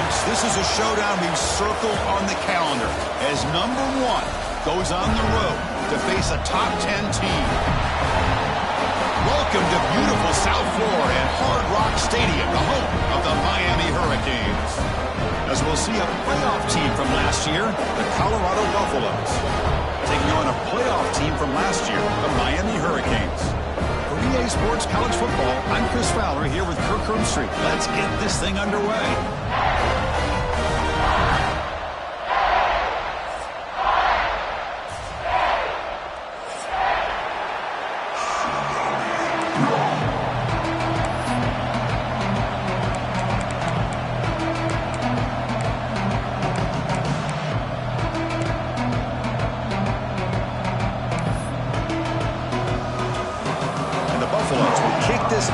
folks, this is a showdown we've circled on the calendar as number 1 goes on the road to face a top 10 team. Welcome to beautiful South Florida at Hard Rock Stadium, the home of the Miami Hurricanes. As we'll see a playoff team from last year, the Colorado Buffaloes, taking on a playoff team from last year, the Miami Hurricanes. For EA Sports College Football, I'm Chris Fowler here with Kirk Street. Let's get this thing underway.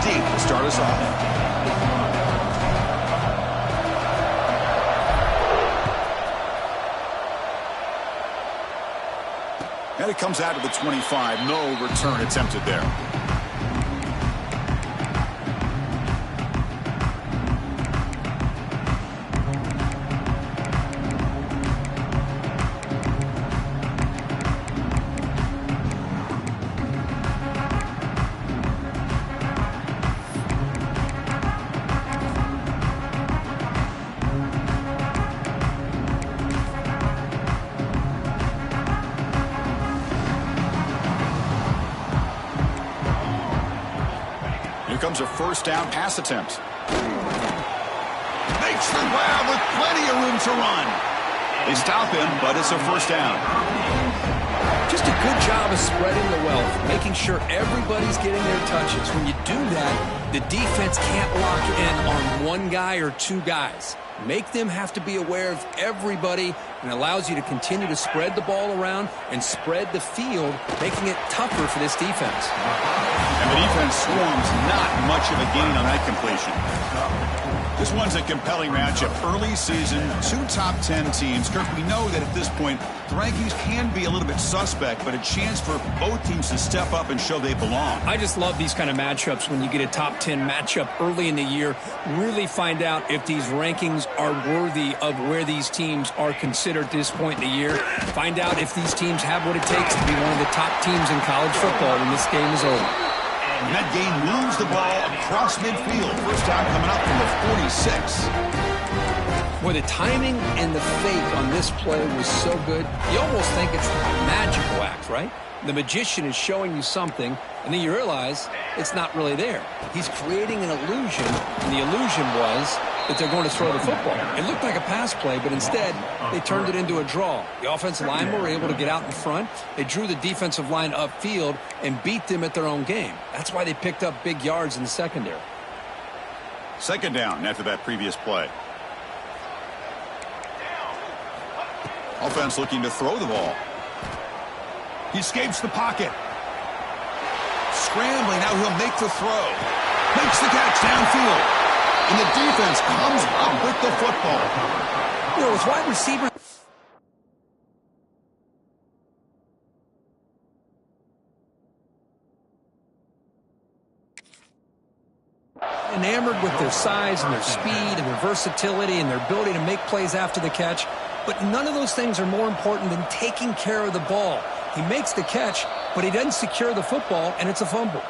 Deep to start us off. And it comes out to the 25. No return attempted there. Here comes a first down pass attempt. Makes the grab with plenty of room to run. They stop him, but it's a first down. Just a good job of spreading the wealth, making sure everybody's getting their touches. When you do that, the defense can't lock in on one guy or two guys. Make them have to be aware of everybody, and allows you to continue to spread the ball around and spread the field, making it tougher for this defense. And the defense swarms, not much of a gain on that completion. This one's a compelling matchup. Early season, 2 top 10 teams. Kirk, we know that at this point, the rankings can be a little bit suspect, but a chance for both teams to step up and show they belong. I just love these kind of matchups when you get a top 10 matchup early in the year. Really find out if these rankings are worthy of where these teams are considered at this point in the year. Find out if these teams have what it takes to be one of the top teams in college football when this game is over. And that game moves the ball across midfield. First down coming up from the 46. Boy, the timing and the fake on this play was so good. You almost think it's a magical act, right? The magician is showing you something, and then you realize it's not really there. He's creating an illusion, and the illusion was that they're going to throw the football. It looked like a pass play, but instead, they turned it into a draw. The offensive line were able to get out in front. They drew the defensive line upfield and beat them at their own game. That's why they picked up big yards in the secondary. Second down after that previous play. Offense looking to throw the ball. He escapes the pocket. Scrambling, now he'll make the throw. Makes the catch downfield. And the defense comes up with the football. You know, with wide receiver enamored with their size and their speed and their versatility and their ability to make plays after the catch. But none of those things are more important than taking care of the ball. He makes the catch, but he doesn't secure the football, and it's a fumble.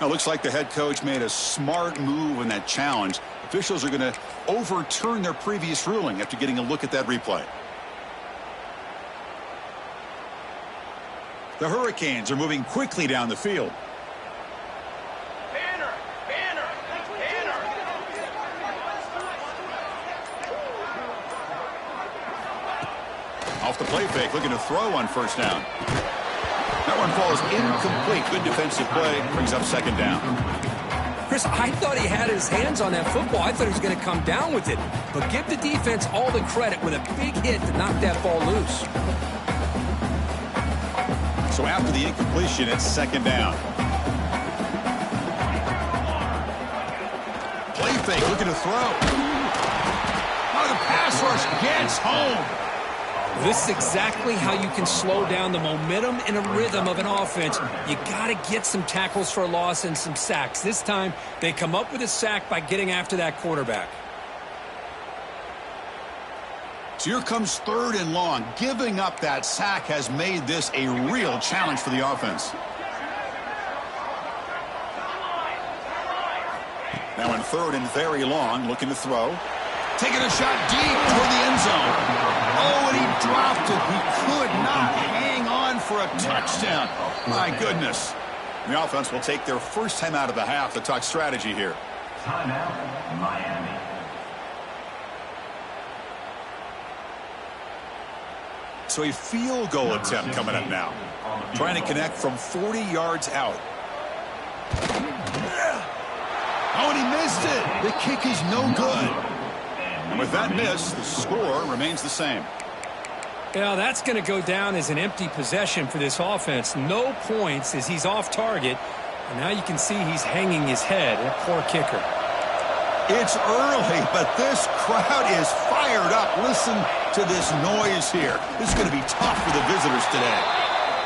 Now, looks like the head coach made a smart move in that challenge. Officials are going to overturn their previous ruling after getting a look at that replay. The Hurricanes are moving quickly down the field. Off the play fake, looking to throw on first down. That one falls incomplete. Good defensive play, brings up second down. Chris, I thought he had his hands on that football. I thought he was going to come down with it. But give the defense all the credit with a big hit to knock that ball loose. So after the incompletion, it's second down. Play fake, looking to throw. Oh, the pass rush gets home. This is exactly how you can slow down the momentum and a rhythm of an offense. You got to get some tackles for a loss and some sacks. This time, they come up with a sack by getting after that quarterback. So here comes 3rd and long. Giving up that sack has made this a real challenge for the offense. Now in 3rd and very long, looking to throw. Taking a shot deep toward the end zone. Oh, and he dropped it. He could not hang on for a touchdown. My goodness. The offense will take their first time out of the half to talk strategy here. Timeout, Miami. So a field goal attempt coming up now. Trying to connect from 40 yards out. Oh, and he missed it. The kick is no good. And with that miss, the score remains the same. Yeah, that's going to go down as an empty possession for this offense. No points as he's off target. And now you can see he's hanging his head. That poor kicker. It's early, but this crowd is fired up. Listen to this noise here. This is going to be tough for the visitors today.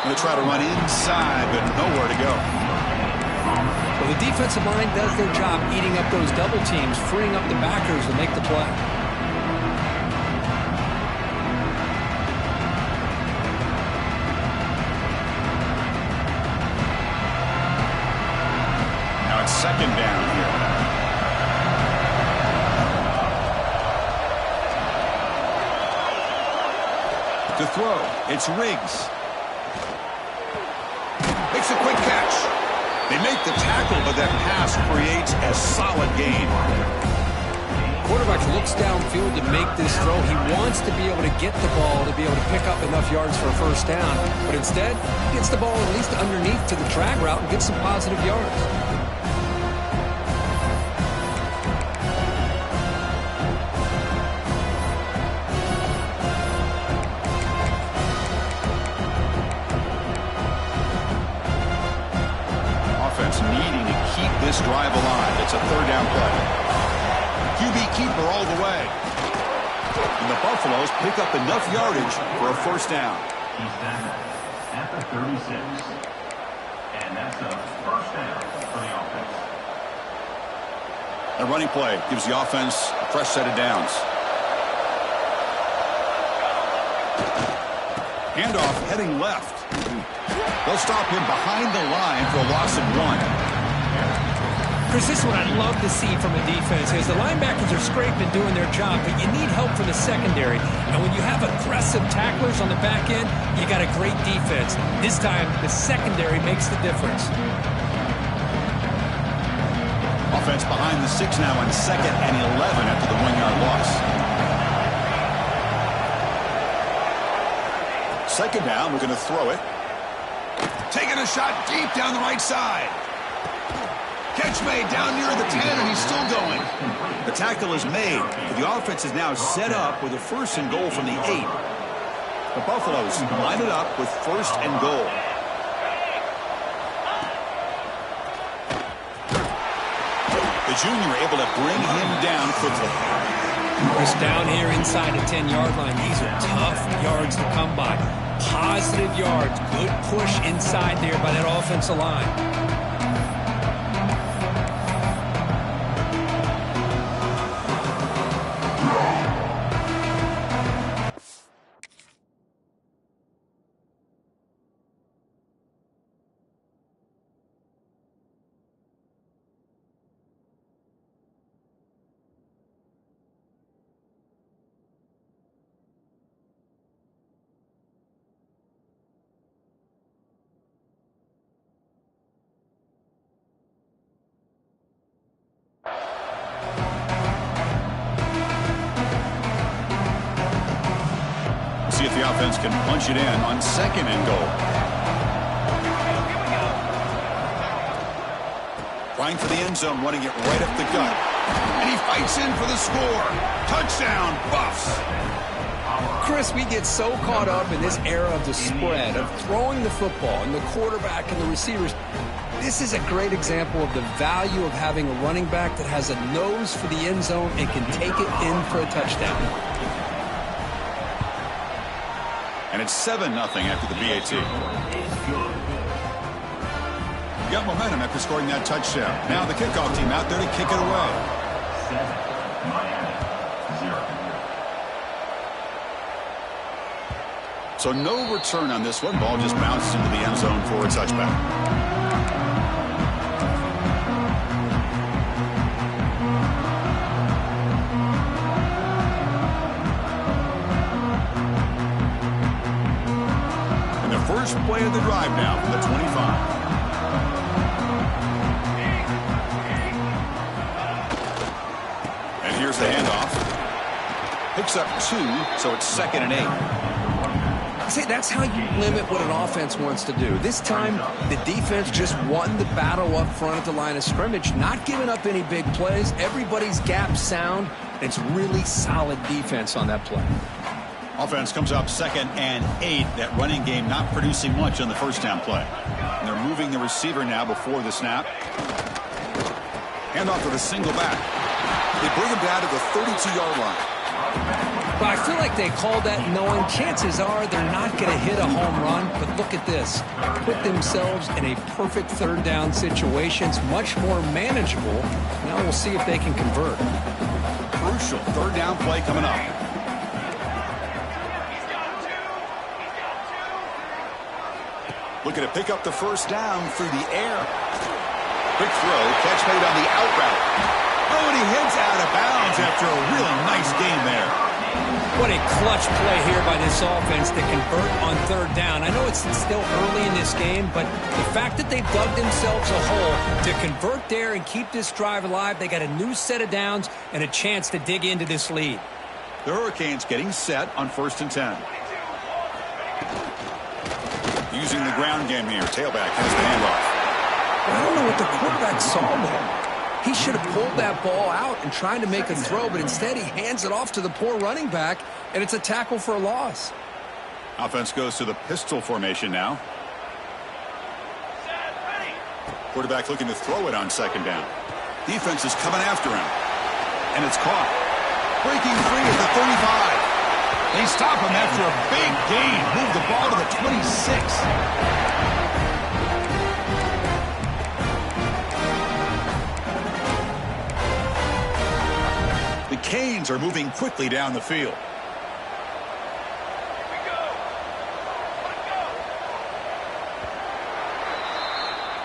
Going to try to run inside, but nowhere to go. Well, the defensive line does their job eating up those double teams, freeing up the backers to make the play. Now it's 2nd down here. To throw, it's Riggs. Makes a quick catch. They make the tackle, but that pass creates a solid gain. Quarterback looks downfield to make this throw. He wants to be able to get the ball to be able to pick up enough yards for a first down. But instead, he gets the ball at least underneath to the drag route and gets some positive yards. Needing to keep this drive alive. It's a 3rd down play. QB keeper all the way. And the Buffaloes pick up enough yardage for a first down. He's down at the 36. And that's a first down for the offense. A running play gives the offense a fresh set of downs. Handoff heading left. They'll stop him behind the line for a loss of 1. Chris, this is what I'd love to see from a defense is the linebackers are scraping doing their job, but you need help from the secondary. And when you have aggressive tacklers on the back end, you got a great defense. This time, the secondary makes the difference. Offense behind the 6 now on 2nd and 11 after the 1-yard loss. 2nd down, we're going to throw it. Taking a shot deep down the right side. Catch made down near the 10, and he's still going. The tackle is made, but the offense is now set up with a 1st and goal from the 8. The Buffaloes line it up with 1st and goal. The junior able to bring him down quickly. Chris, down here inside the 10-yard line, these are tough yards to come by. Positive yards, good push inside there by that offensive line. See if the offense can punch it in on 2nd and goal. Trying for the end zone, running it right up the gut. And he fights in for the score. Touchdown, Buffs. Chris, we get so caught up in this era of the spread, of throwing the football, and the quarterback and the receivers. This is a great example of the value of having a running back that has a nose for the end zone and can take it in for a touchdown. And it's 7-0 after the BAT. Got momentum after scoring that touchdown. Now the kickoff team out there to kick it away. So no return on this one. Ball just bounces into the end zone for a touchback. First play of the drive now from the 25. And here's the handoff. Picks up 2, so it's 2nd and 8. See, that's how you limit what an offense wants to do. This time, the defense just won the battle up front at the line of scrimmage, not giving up any big plays. Everybody's gap sound. It's really solid defense on that play. Offense comes up 2nd and 8. That running game not producing much on the first down play. And they're moving the receiver now before the snap. Handoff with a single back. They bring him down to the 32-yard line. But I feel like they called that knowing chances are they're not going to hit a home run. But look at this. Put themselves in a perfect third down situation. It's much more manageable. Now we'll see if they can convert. Crucial third down play coming up. Looking to pick up the first down through the air. Quick throw, catch made on the out route. Oh, and he heads out of bounds after a really nice game there. What a clutch play here by this offense to convert on third down. I know it's still early in this game, but the fact that they've dug themselves a hole to convert there and keep this drive alive, they got a new set of downs and a chance to dig into this lead. The Hurricanes getting set on 1st and 10. Using the ground game here. Tailback has the handoff. I don't know what the quarterback saw there. He should have pulled that ball out and tried to make a throw, but instead he hands it off to the poor running back, and it's a tackle for a loss. Offense goes to the pistol formation now. Quarterback looking to throw it on 2nd down. Defense is coming after him. And it's caught. Breaking free at the 35. They stop him after a big gain. Move the ball to the 26. The Canes are moving quickly down the field.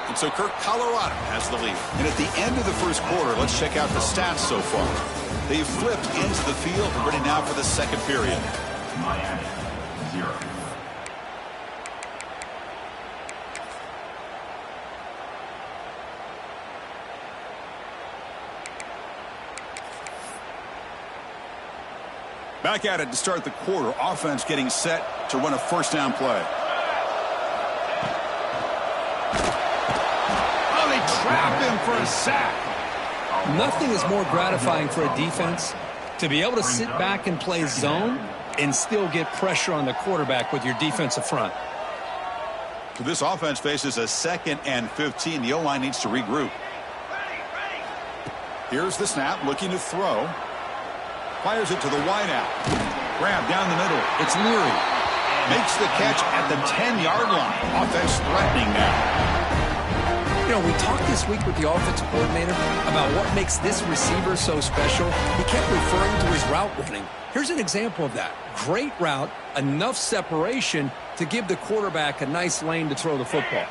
And so Kirk, Colorado has the lead. And at the end of the first quarter, let's check out the stats so far. They've flipped into the field and ready now for the second period. Miami, 0. Back at it to start the quarter. Offense getting set to run a first down play. Oh, they trap him for a sack. Nothing is more gratifying for a defense to be able to sit back and play zone and still get pressure on the quarterback with your defensive front. So this offense faces a 2nd and 15. The O-line needs to regroup. Here's the snap, looking to throw. Fires it to the wideout. Grab down the middle. It's Leary. Makes the catch at the 10-yard line. Offense threatening now. You know, we talked this week with the offensive coordinator about what makes this receiver so special. He kept referring to his route running. Here's an example of that. Great route, enough separation to give the quarterback a nice lane to throw the football.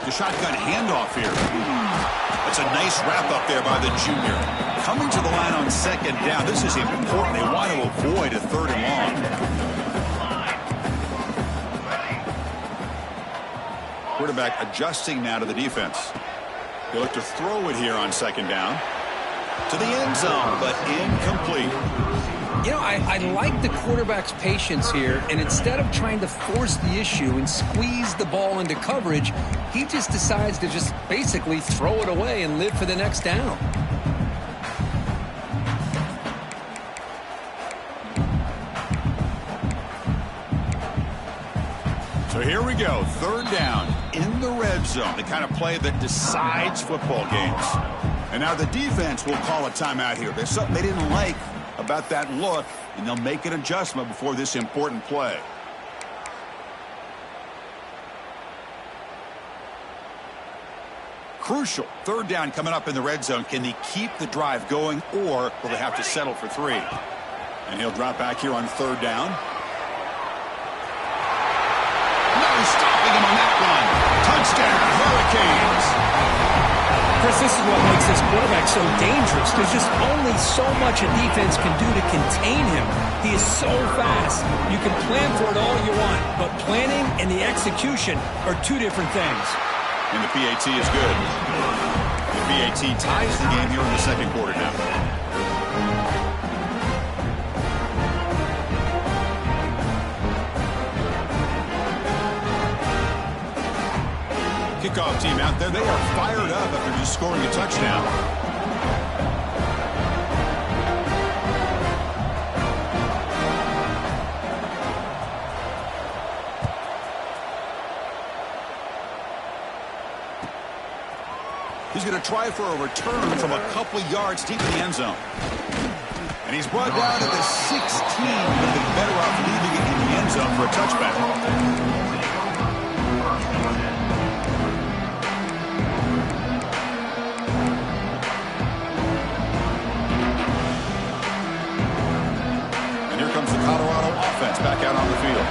The shotgun handoff here. That's a nice wrap up there by the junior. Coming to the line on 2nd down. This is important. They want to avoid a 3rd and long. Quarterback adjusting now to the defense. They look to throw it here on 2nd down. To the end zone, but incomplete. You know, I like the quarterback's patience here, and instead of trying to force the issue and squeeze the ball into coverage, he just decides to just basically throw it away and live for the next down. So here we go, 3rd down in the red zone, the kind of play that decides football games. And now the defense will call a timeout here. There's something they didn't like about that look, and they'll make an adjustment before this important play. Crucial. Third down coming up in the red zone. Can they keep the drive going, or will they have to settle for 3? And he'll drop back here on third down. No stopping him on that one. Touchdown, Hurricanes. Chris, this is what makes this quarterback so dangerous. There's just only so much a defense can do to contain him. He is so fast. You can plan for it all you want, but planning and the execution are two different things. And the PAT is good. The PAT ties the game here in the second quarter now. Kickoff team out there, they are fired up after just scoring a touchdown. He's going to try for a return from a couple yards deep in the end zone. And he's brought down to the 16. Would have been better off leaving it in the end zone for a touchback. Colorado offense back out on the field.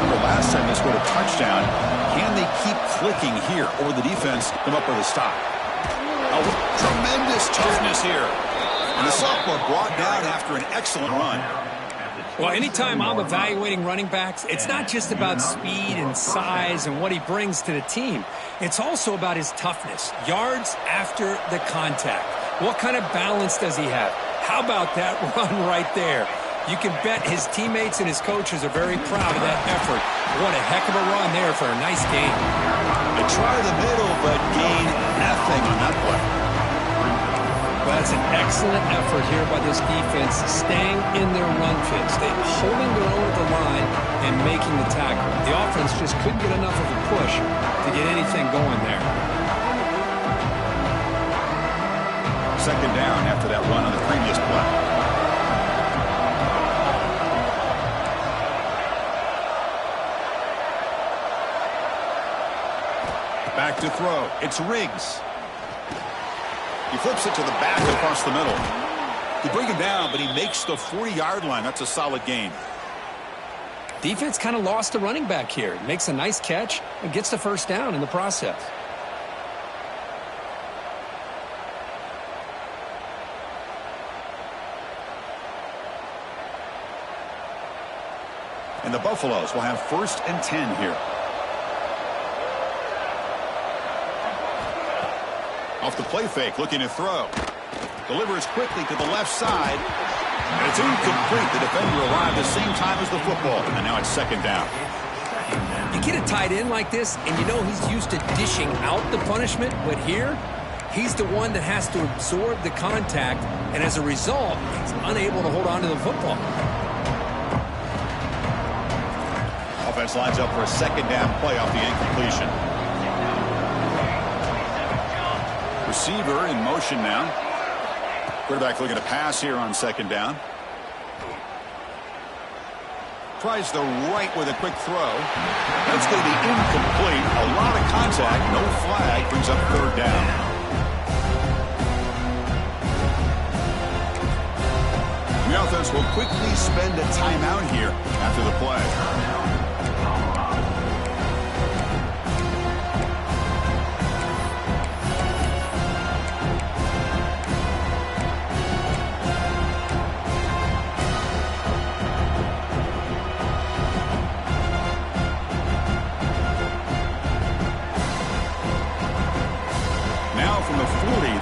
Remember last time they scored a touchdown. Can they keep clicking here, or will the defense come up with a stop? Oh, tremendous toughness here. And the sophomore brought down after an excellent run. Well, anytime I'm evaluating running backs, it's not just about speed and size and what he brings to the team. It's also about his toughness. Yards after the contact. What kind of balance does he have? How about that run right there? You can bet his teammates and his coaches are very proud of that effort. What a heck of a run there for a nice gain. They try the middle, but gain nothing on that play. Well, that's an excellent effort here by this defense, staying in their run fits. They're holding their own at the line and making the tackle. The offense just couldn't get enough of a push to get anything going there. Second down after that run on the previous play. Back to throw. It's Riggs. He flips it to the back across the middle. They bring him down, but he makes the 40-yard line. That's a solid gain. Defense kind of lost the running back here. Makes a nice catch and gets the first down in the process. And the Buffaloes will have 1st and 10 here. Off the play fake, looking to throw. Delivers quickly to the left side. And it's incomplete. The defender arrived the same time as the football. And now it's second down. You get a tight end like this, and you know he's used to dishing out the punishment. But here, he's the one that has to absorb the contact. And as a result, he's unable to hold on to the football. Offense lines up for a second down play off the incompletion. Receiver in motion now. Quarterback looking to pass here on second down. Tries the right with a quick throw. That's going to be incomplete. A lot of contact. No flag. Brings up third down. The offense will quickly spend a timeout here after the play.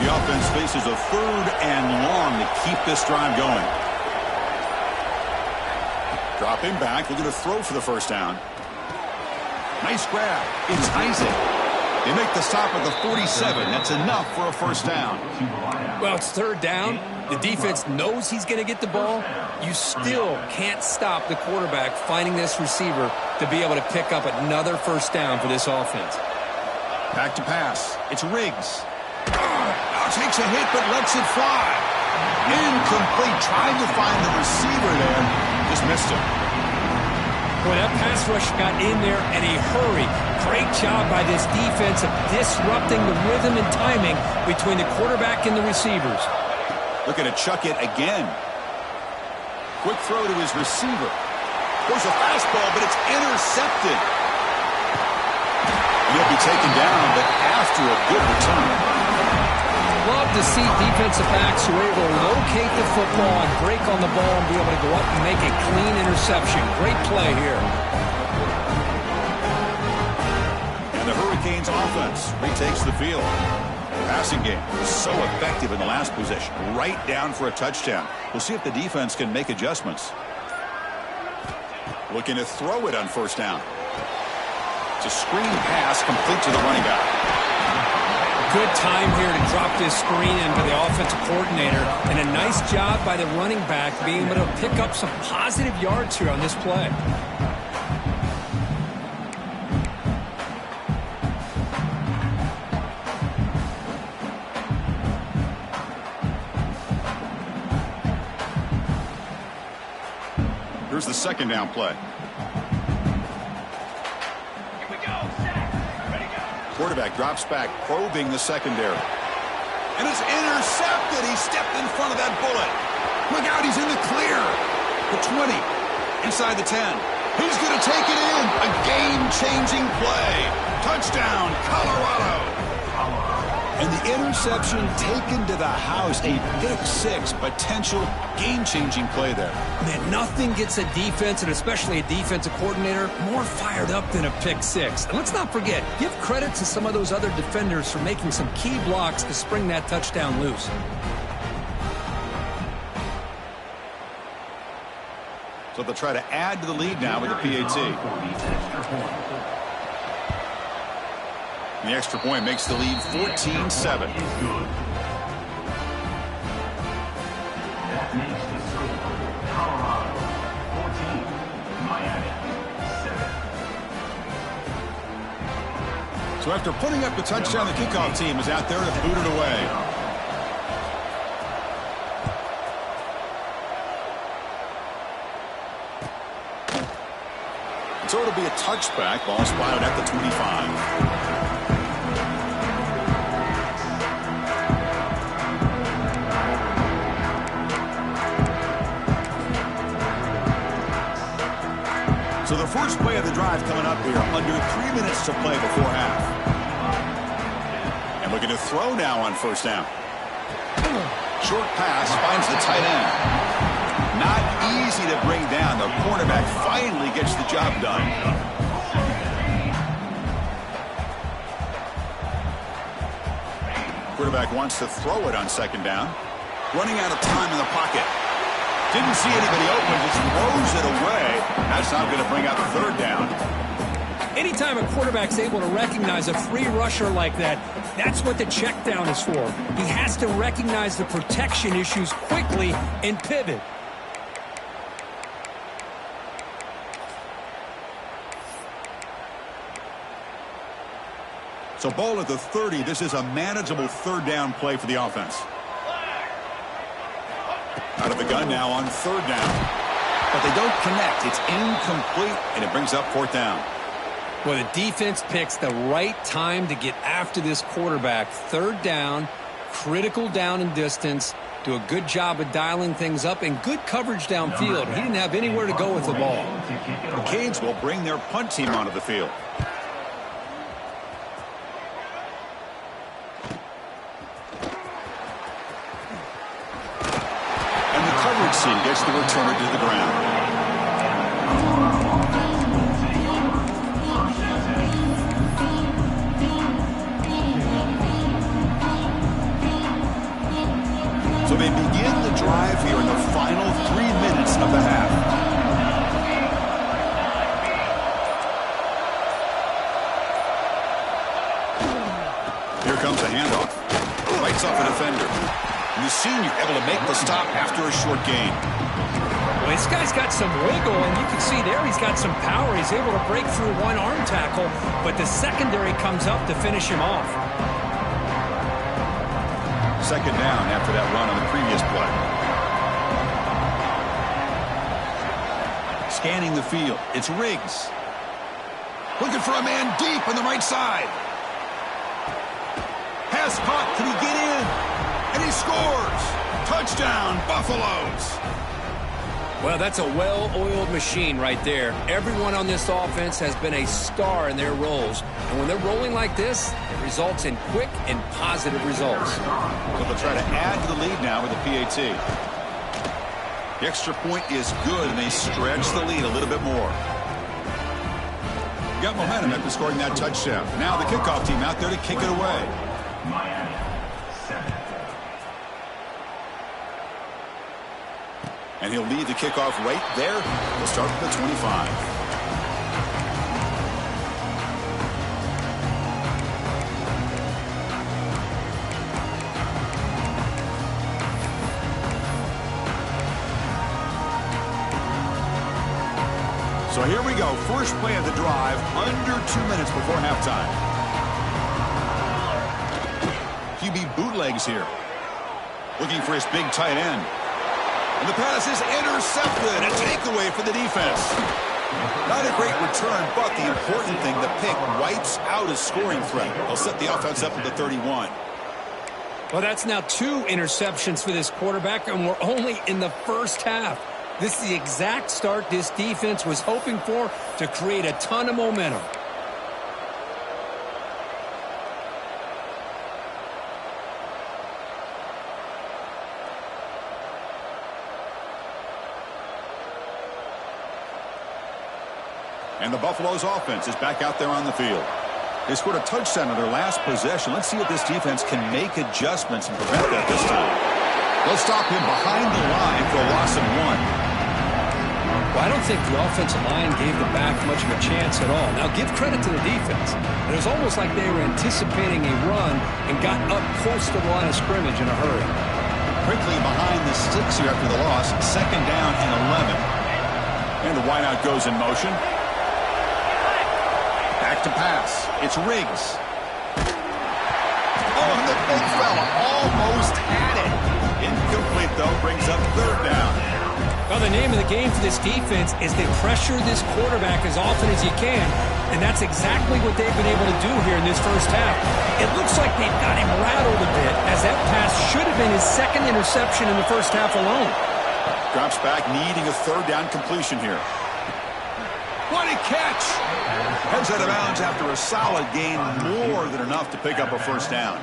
Offense faces a 3rd and long to keep this drive going. Dropping back, looking to throw for the first down. Nice grab. It's Isaac. They make the stop at the 47. That's enough for a first down. Well, it's third down. The defense knows he's going to get the ball. You still can't stop the quarterback finding this receiver to be able to pick up another first down for this offense. Back to pass. It's Riggs. Takes a hit but lets it fly. Incomplete. Trying to find the receiver there. Just missed him. Well, that pass rush got in there in a hurry. Great job by this defense of disrupting the rhythm and timing between the quarterback and the receivers. Looking to chuck it again. Quick throw to his receiver. There's a fastball, but it's intercepted. He'll be taken down, but after a good return. Love to see defensive backs who are able to locate the football and break on the ball and be able to go up and make a clean interception. Great play here. And the Hurricanes offense retakes the field. The passing game was so effective in the last possession. Right down for a touchdown. We'll see if the defense can make adjustments. Looking to throw it on first down. It's a screen pass complete to the running back. Good time here to drop this screen into the offensive coordinator, and a nice job by the running back being able to pick up some positive yards here on this play. Here's the second down play. Quarterback drops back, probing the secondary. And it's intercepted. He stepped in front of that bullet. Look out, he's in the clear. The 20, inside the 10. He's going to take it in. A game-changing play. Touchdown, Colorado. And the interception taken to the house. A pick-6 potential game-changing play there. Man, nothing gets a defense, and especially a defensive coordinator, more fired up than a pick-6. And let's not forget, give credit to some of those other defenders for making some key blocks to spring that touchdown loose. So they'll try to add to the lead now with the PAT. And the extra point makes the lead 14-7. That makes the score Colorado 14, Miami 7. So after putting up the touchdown, the kickoff team is out there to boot it away. So it'll be a touchback. Ball spotted at the 25. So the first play of the drive coming up here, under 3 minutes to play before half. And looking to throw now on first down. Short pass finds the tight end. Not easy to bring down. The cornerback finally gets the job done. Quarterback wants to throw it on second down. Running out of time in the pocket. Didn't see anybody open, just throws it away. That's not going to bring up third down. Anytime a quarterback's able to recognize a free rusher like that, that's what the check down is for. He has to recognize the protection issues quickly and pivot. So ball at the 30. This is a manageable third down play for the offense. Out of the gun now on third down. But they don't connect. It's incomplete, and it brings up fourth down. Well, the defense picks the right time to get after this quarterback. Third down, critical down and distance. Do a good job of dialing things up and good coverage downfield. He didn't have anywhere to go with the ball. The Canes will bring their punt team onto the field. And gets the returner to the ground. So they begin the drive here in the final 3 minutes of the half. Here comes a handoff. Lights off a defender. And the senior able to make the stop after a short gain. Well, this guy's got some wiggle, and you can see there he's got some power. He's able to break through one arm tackle, but the secondary comes up to finish him off. Second down after that run on the previous play. scanning the field. It's Riggs. Looking for a man deep on the right side. Pass caught. Can he get in? And he scores. Touchdown, Buffaloes. Well, that's a well-oiled machine right there. Everyone on this offense has been a star in their roles. And when they're rolling like this, it results in quick and positive results. So they'll try to add to the lead now with a PAT. The extra point is good, and they stretch the lead a little bit more. Got momentum after scoring that touchdown. Now the kickoff team out there to kick it away. Miami, 7. And he'll lead the kickoff right there. We'll start with the 25. So here we go. First play of the drive, under 2 minutes before halftime. QB bootlegs here. Looking for his big tight end. And the pass is intercepted. A takeaway for the defense. Not a great return, but the important thing, the pick wipes out a scoring threat. They'll set the offense up at the 31. Well, that's now 2 interceptions for this quarterback, and we're only in the first half. This is the exact start this defense was hoping for to create a ton of momentum. And the Buffaloes offense is back out there on the field. They scored a touchdown on their last possession. Let's see if this defense can make adjustments and prevent that this time. They'll stop him behind the line for a loss of 1. Well, I don't think the offensive line gave the back much of a chance at all. Now, give credit to the defense. It was almost like they were anticipating a run and got up close to the line of scrimmage in a hurry. Quickly behind the sticks here after the loss. 2nd down and 11. And the wideout goes in motion. Back to pass. It's Riggs. Oh, and the big fella almost had it. Incomplete, though, brings up 3rd down. Well, the name of the game for this defense is they pressure this quarterback as often as you can, and that's exactly what they've been able to do here in this first half. It looks like they've got him rattled a bit, as that pass should have been his 2nd interception in the first half alone. Drops back, needing a 3rd down completion here. What a catch! Heads out of bounds after a solid gain, more than enough to pick up a 1st down.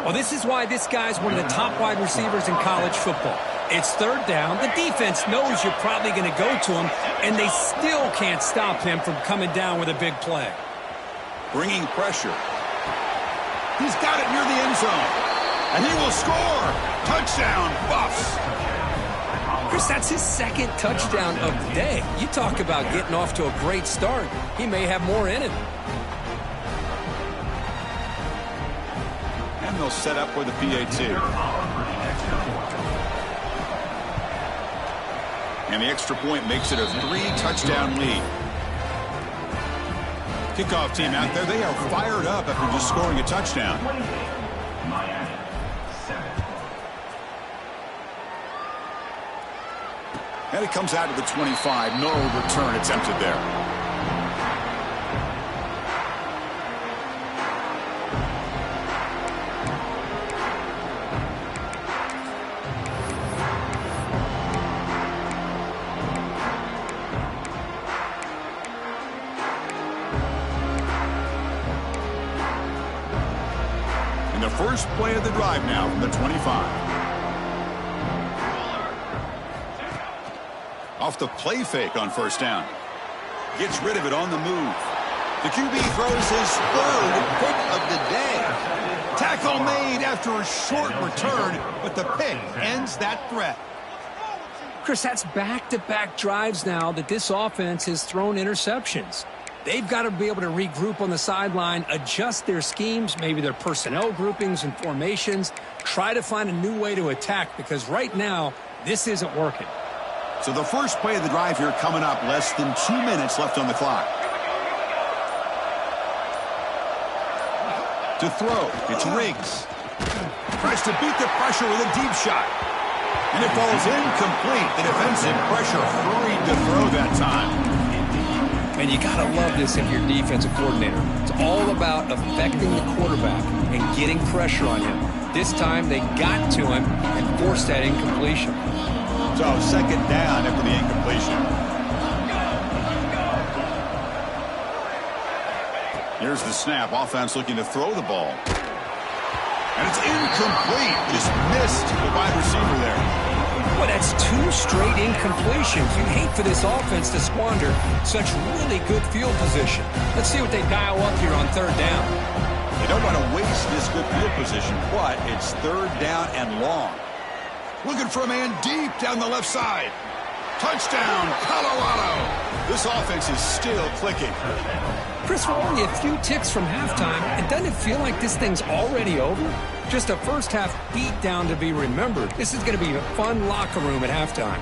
Well, this is why this guy's one of the top wide receivers in college football. It's 3rd down. The defense knows you're probably going to go to him, and they still can't stop him from coming down with a big play. Bringing pressure. He's got it near the end zone. And he will score. Touchdown, Buffs. Chris, that's his 2nd touchdown of the day. You talk about getting off to a great start. He may have more in him. And they'll set up for the PAT. And the extra point makes it a 3-touchdown lead. Kickoff team out there, they are fired up after just scoring a touchdown. Miami, 7. And it comes out to the 25. No return attempted there. And the first play of the drive now from the 25. Off the play fake on 1st down. Gets rid of it on the move. The QB throws his 3rd pick of the day. Tackle made after a short return, but the pick ends that threat. Chris, that's back-to-back drives now that this offense has thrown interceptions. They've got to be able to regroup on the sideline, adjust their schemes, maybe their personnel groupings and formations, try to find a new way to attack, because right now, this isn't working. So the first play of the drive here coming up, less than 2 minutes left on the clock. To throw, it's Riggs. Tries to beat the pressure with a deep shot. And it falls incomplete. The defensive pressure hurried to throw that time. And you got to love this if you're a defensive coordinator. It's all about affecting the quarterback and getting pressure on him. This time they got to him and forced that incompletion. So second down after the incompletion. Here's the snap. Offense looking to throw the ball. And it's incomplete. Just missed the wide receiver there. Well, that's 2 straight incompletions. You'd hate for this offense to squander such really good field position. Let's see what they dial up here on third down. They don't want to waste this good field position, but it's third down and long. Looking for a man deep down the left side. Touchdown, Colorado. This offense is still clicking. Chris, we're only a few ticks from halftime, and doesn't it feel like this thing's already over? Just a first-half beatdown to be remembered. This is going to be a fun locker room at halftime.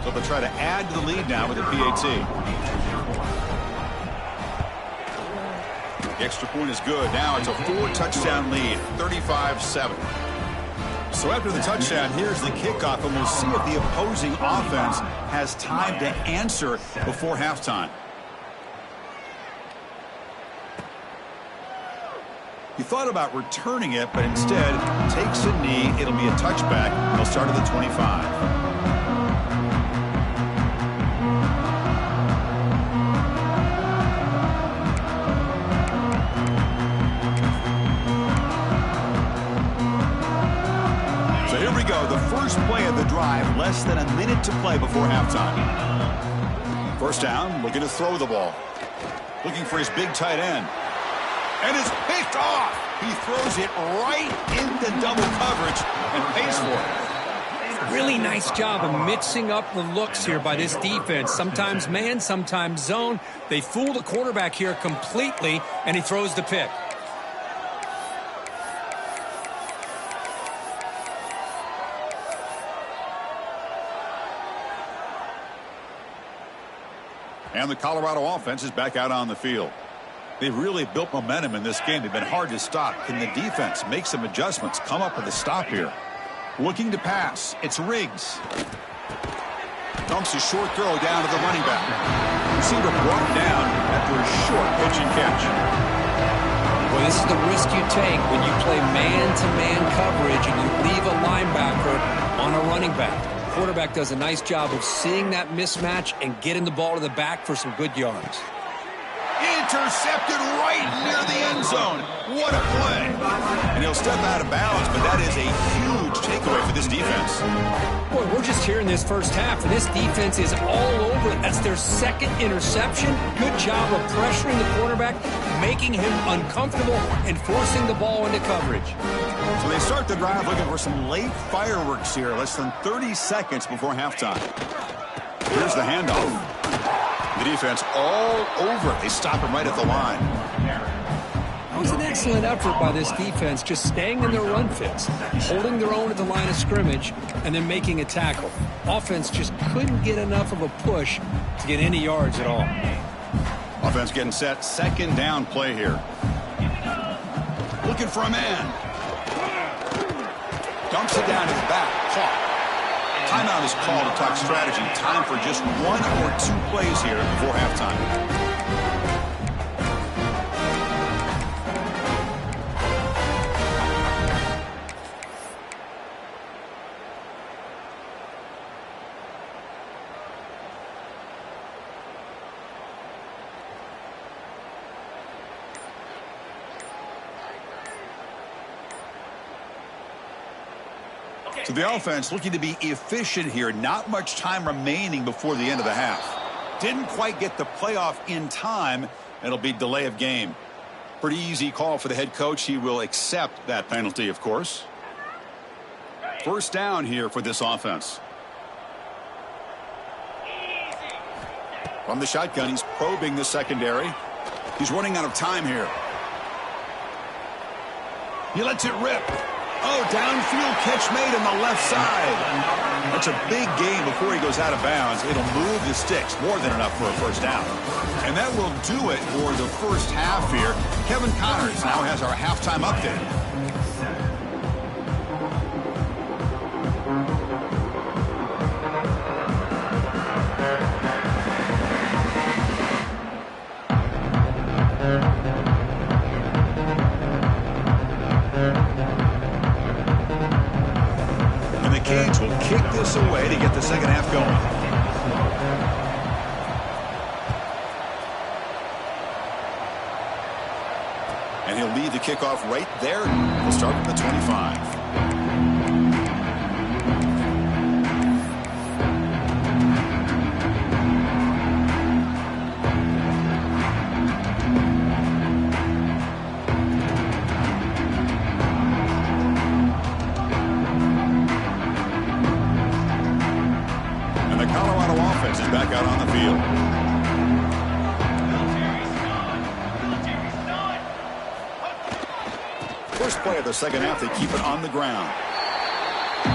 So they'll try to add to the lead now with a PAT. The extra point is good. Now it's a 4-touchdown lead, 35-7. So after the touchdown, here's the kickoff, and we'll see if the opposing offense has time to answer before halftime. He thought about returning it, but instead takes a knee. It'll be a touchback. They'll start at the 25. The first play of the drive, less than a minute to play before halftime. First down, looking to throw the ball. Looking for his big tight end. And it's picked off. He throws it right into double coverage and pays for it. Really nice job of mixing up the looks here by this defense. Sometimes man, sometimes zone. They fool the quarterback here completely, and he throws the pick. And the Colorado offense is back out on the field. They've really built momentum in this game. They've been hard to stop. Can the defense make some adjustments, come up with a stop here? Looking to pass. It's Riggs. Dumps a short throw down to the running back. Receiver brought down after a short pitch and catch. Well, this is the risk you take when you play man-to-man coverage and you leave a linebacker on a running back. Quarterback does a nice job of seeing that mismatch and getting the ball to the back for some good yards. Intercepted right near the end zone. What a play. And he'll step out of bounds, but that is a huge takeaway for this defense. Boy, we're just here in this first half, and this defense is all over it. That's their second interception. Good job of pressuring the quarterback, making him uncomfortable, and forcing the ball into coverage. So they start the drive looking for some late fireworks here, less than 30 seconds before halftime. Here's the handoff. The defense all over it. They stop him right at the line. That was an excellent effort by this defense, just staying in their run fits, holding their own at the line of scrimmage, and then making a tackle. Offense just couldn't get enough of a push to get any yards at all. Offense getting set. Second down play here. Looking for a man. Dumps it down to the back. Caught. Timeout is called to talk strategy. Time for just 1 or 2 plays here before halftime. So the offense looking to be efficient here. Not much time remaining before the end of the half. Didn't quite get the playoff in time. It'll be delay of game. Pretty easy call for the head coach. He will accept that penalty, of course. First down here for this offense. From the shotgun, he's probing the secondary. He's running out of time here. He lets it rip. Oh, downfield catch made on the left side. That's a big gain before he goes out of bounds. It'll move the sticks, more than enough for a first down. And that will do it for the first half here. Kevin Connors now has our halftime update. Canes will kick this away to get the second half going. And he'll lead the kickoff right there. We'll start at the 25. Back out on the field. First play of the second half, they keep it on the ground.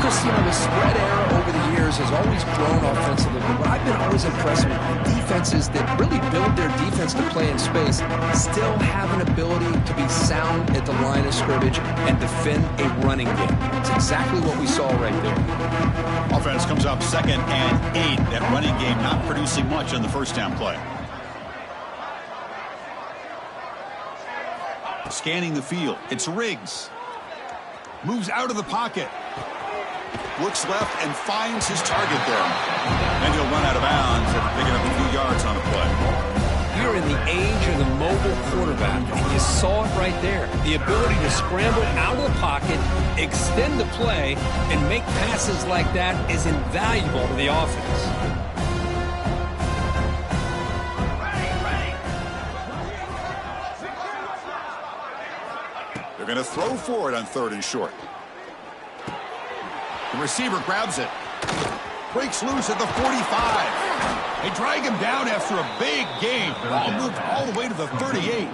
Chris, the spread era over the years has always grown offensively, but what I've been always impressed with, defenses that really build their defense to play in space still have an ability to be sound at the line of scrimmage and defend a running game. It's exactly what we saw right there. Offense comes up 2nd and 8. That running game not producing much on the first down play. Scanning the field. It's Riggs. Moves out of the pocket. Looks left and finds his target there. And he'll run out of bounds after picking up a few yards on the play. You're in the age of the mobile quarterback, and you saw it right there. The ability to scramble out of the pocket, extend the play, and make passes like that is invaluable to the offense. They're going to throw for it on 3rd and short. The receiver grabs it. Breaks loose at the 45. They drag him down after a big gain. Ball moved all the way to the 38.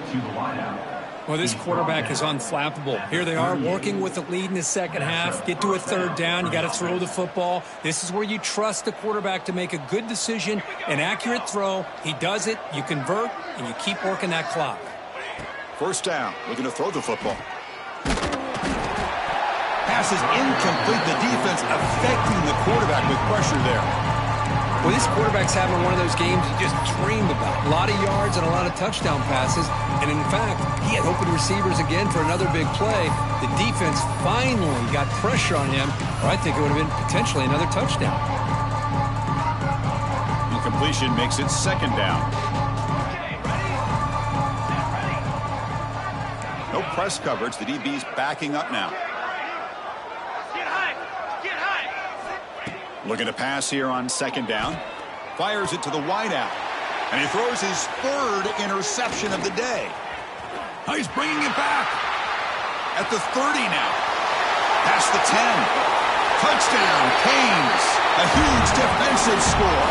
Well, this quarterback is unflappable. Here they are working with the lead in the second half. Get to a 3rd down. You got to throw the football. This is where you trust the quarterback to make a good decision, an accurate throw. He does it. You convert, and you keep working that clock. First down. Looking to throw the football. Pass is incomplete. The defense affecting the quarterback with pressure there. Well, this quarterback's having one of those games you just dreamed about. A lot of yards and a lot of touchdown passes. And in fact, he had open receivers again for another big play. The defense finally got pressure on him, or I think it would have been potentially another touchdown. Incompletion makes it 2nd down. No press coverage. The DB's backing up now. Looking to pass here on 2nd down. Fires it to the wideout. And he throws his 3rd interception of the day. Oh, he's bringing it back. At the 30 now. Past the 10. Touchdown, Canes. A huge defensive score.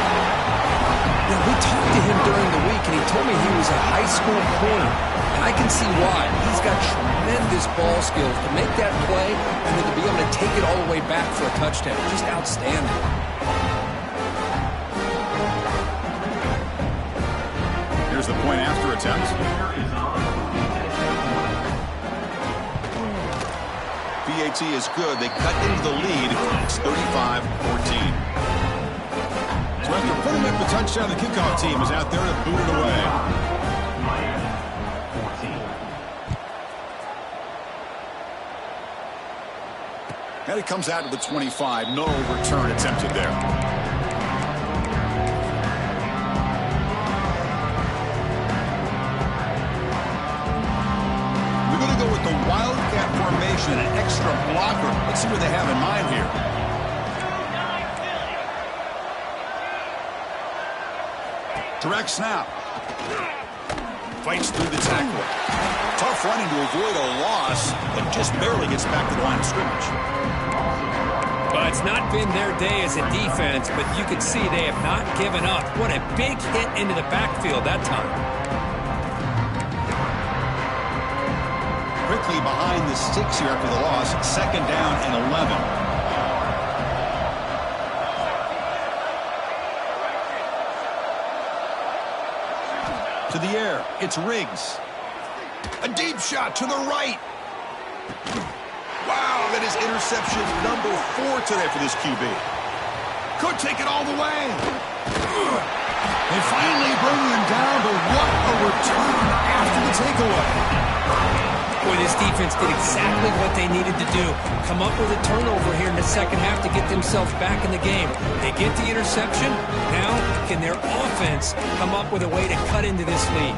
Now, we talked to him during the week, and he told me he was a high school corner. And I can see why. He's got tremendous ball skills to make that play and then to be able to take it all the way back for a touchdown. Just outstanding. Here's the point after attempt. PAT is good. They cut into the lead. It's 35-14. So after putting up the touchdown, the kickoff team is out there to boot it away. And it comes out to the 25. No return attempted there. They're going to go with the Wildcat formation and an extra blocker. Let's see what they have in mind here. Direct snap. Fights through the tackle. Tough running to avoid a loss, but just barely gets back to the line of scrimmage. Well, it's not been their day as a defense, but you can see they have not given up. What a big hit into the backfield that time. Quick quickly behind the sticks here after the loss. 2nd down and 11. To the air, it's Riggs. A deep shot to the right. Wow, that is interception number 4 today for this QB. Could take it all the way. They finally bring him down, but what a return after the takeaway. Boy, this defense did exactly what they needed to do. Come up with a turnover here in the second half to get themselves back in the game. They get the interception. Now, can their offense come up with a way to cut into this lead?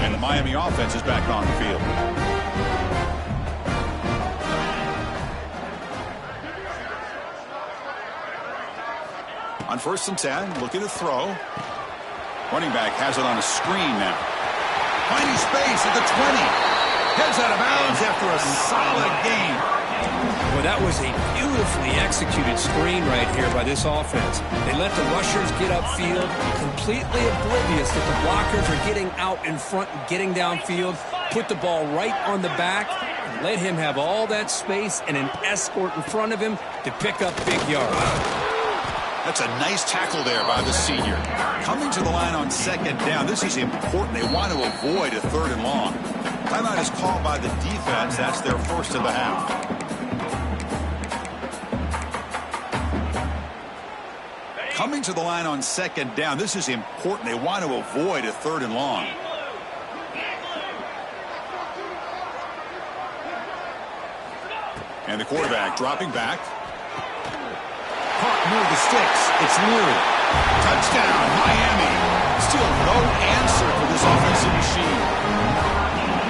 And the Miami offense is back on the field. On 1st and 10, looking to throw. Running back has it on a screen now. Finding space at the 20. Heads out of bounds after a solid game. Well, that was a beautifully executed screen right here by this offense. They let the rushers get upfield, completely oblivious that the blockers are getting out in front and getting downfield. Put the ball right on the back and let him have all that space and an escort in front of him to pick up big yards. That's a nice tackle there by the senior. Coming to the line on 2nd down. This is important. They want to avoid a 3rd and long. Timeout is called by the defense. That's their first of the half. Coming to the line on 2nd down. This is important. They want to avoid a 3rd and long. And the quarterback dropping back. Park near the sticks. It's Leary. Touchdown, Miami. Still no answer for this offensive machine.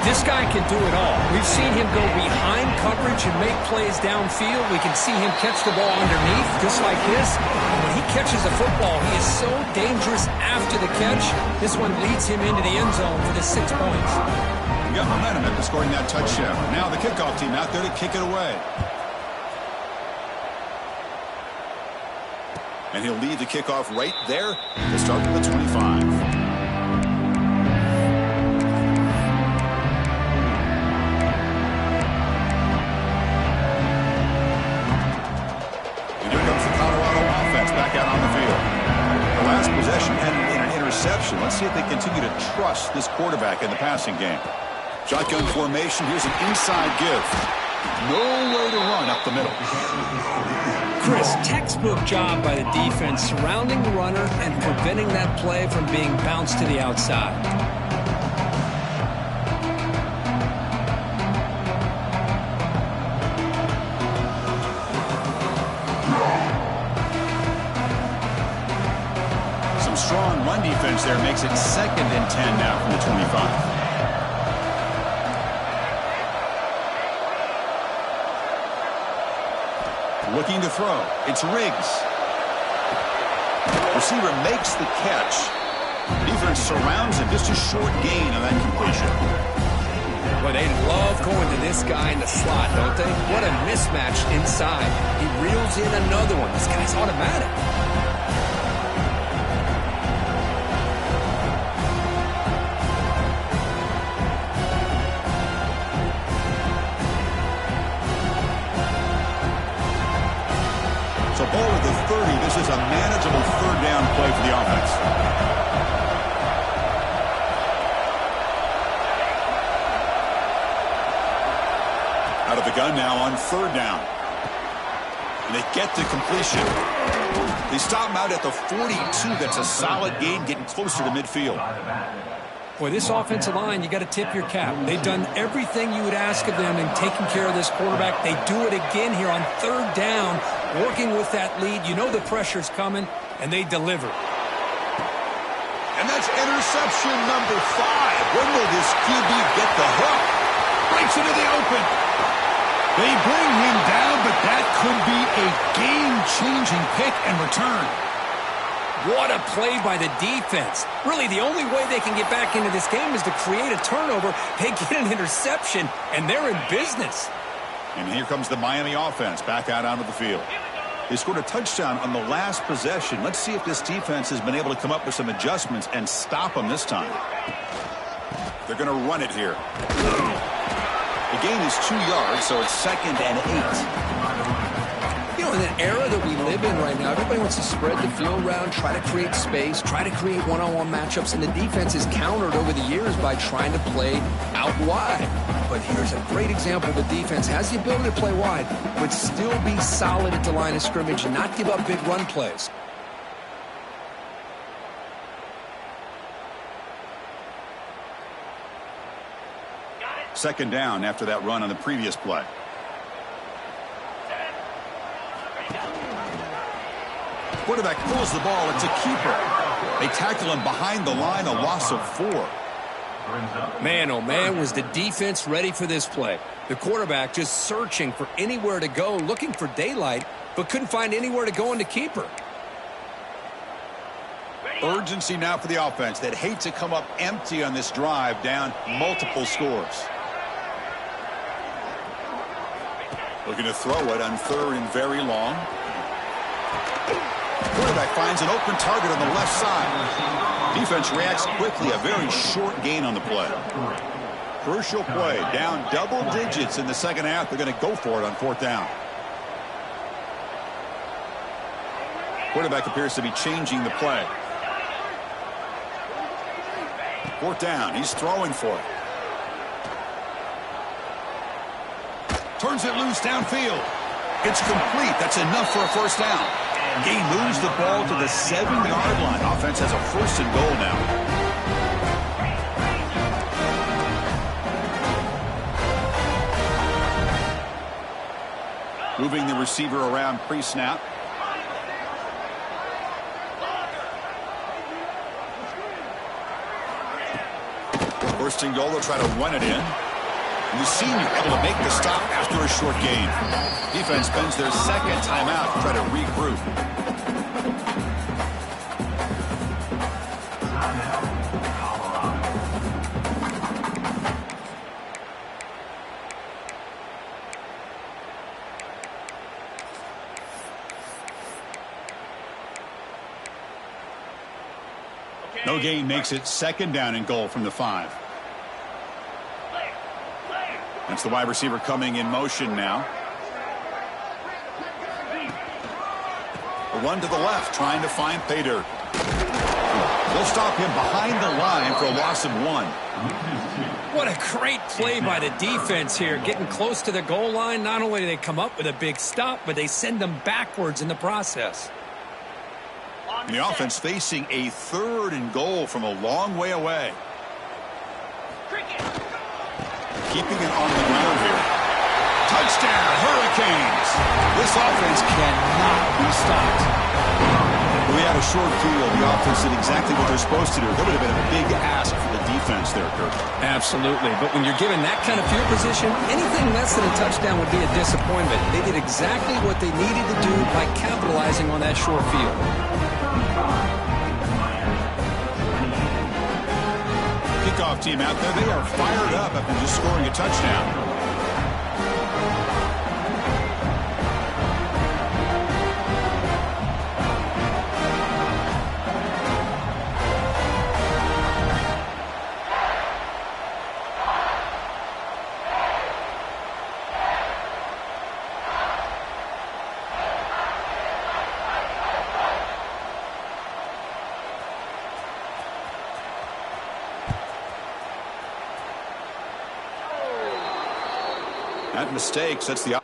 This guy can do it all. We've seen him go behind coverage and make plays downfield. We can see him catch the ball underneath, just like this. And when he catches the football, he is so dangerous after the catch. This one leads him into the end zone for the 6 points. You got momentum after scoring that touchdown. Now the kickoff team out there to kick it away. And he'll lead the kickoff right there to start with the 25. And here comes the Colorado offense back out on the field. The last possession ended in an interception. Let's see if they continue to trust this quarterback in the passing game. Shotgun formation. Here's an inside give. No way to run up the middle. Chris, textbook job by the defense surrounding the runner and preventing that play from being bounced to the outside. Some strong run defense there makes it 2nd and 10 now from the 25. Looking to throw. It's Riggs. Receiver makes the catch. Defense surrounds him. Just a short gain on that completion. Well, they love going to this guy in the slot, don't they? What a mismatch inside. He reels in another one. This guy's automatic. Ball at the 30. This is a manageable 3rd down play for the offense. Out of the gun now on 3rd down. And they get the completion. They stop him out at the 42. That's a solid gain, getting closer to midfield. Boy, this offensive line, you got to tip your cap. They've done everything you would ask of them in taking care of this quarterback. They do it again here on 3rd down, working with that lead. You know the pressure's coming, and they deliver. And that's interception number 5. When will this QB get the hook? Breaks into the open. They bring him down, but that could be a game-changing pick and return. What a play by the defense. Really, the only way they can get back into this game is to create a turnover. They get an interception, and they're in business. And here comes the Miami offense back out onto the field. They scored a touchdown on the last possession. Let's see if this defense has been able to come up with some adjustments and stop them this time. They're going to run it here. The gain is 2 yards, so it's 2nd and 8. You know, in the era that we live in right now, everybody wants to spread the field around, try to create space, try to create one-on-one matchups, and the defense is countered over the years by trying to play out wide. But here's a great example. The defense has the ability to play wide, but still be solid at the line of scrimmage and not give up big run plays. Second down after that run on the previous play. Quarterback pulls the ball. It's a keeper. They tackle him behind the line, a loss of 4. Man, oh man, was the defense ready for this play. The quarterback just searching for anywhere to go, looking for daylight, but couldn't find anywhere to go in the keeper. Urgency now for the offense. They'd hate to come up empty on this drive, down multiple scores. Looking to throw it on 3rd and very long. Quarterback finds an open target on the left side. Defense reacts quickly. A very short gain on the play. Crucial play. Down double digits in the second half. They're going to go for it on 4th down. Quarterback appears to be changing the play. 4th down. He's throwing for it. Turns it loose downfield. It's complete. That's enough for a 1st down. He moves the ball to the 7-yard line. Offense has a 1st and goal now. Moving the receiver around pre-snap. First and goal, they'll try to run it in. The senior able to make the stop after a short gain. Defense spends their 2nd timeout to try to regroup. No gain makes it 2nd down and goal from the 5. That's the wide receiver coming in motion now. A run to the left, trying to find pay dirt. They'll stop him behind the line for a loss of 1. What a great play by the defense here. Getting close to the goal line, not only do they come up with a big stop, but they send them backwards in the process. And the offense facing a 3rd and goal from a long way away. Keeping it on the ground here. Touchdown, Hurricanes. This offense cannot be stopped. We had a short field. The offense did exactly what they're supposed to do. That would have been a big ask for the defense there, Kirk. Absolutely. But when you're given that kind of field position, anything less than a touchdown would be a disappointment. They did exactly what they needed to do by capitalizing on that short field. Kickoff team out there, they are fired up after just scoring a touchdown. That mistake sets the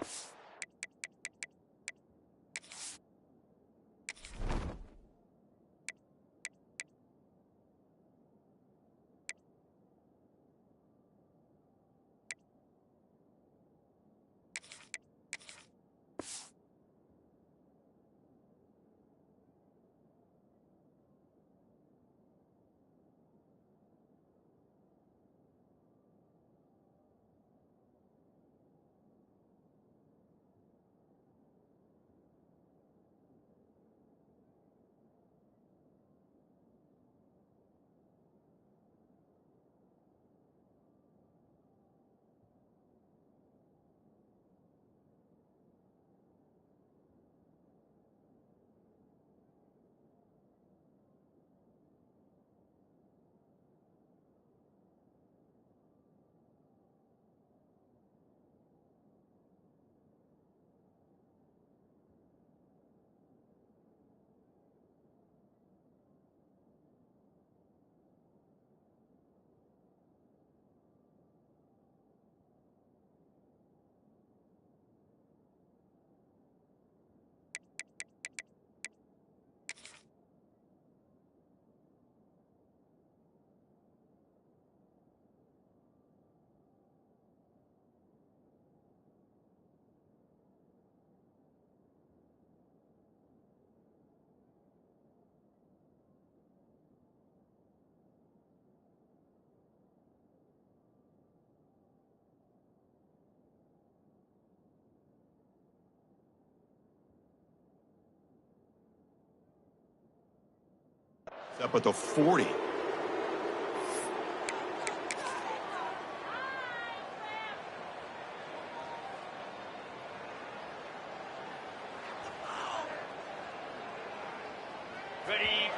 Up at the 40. Ready,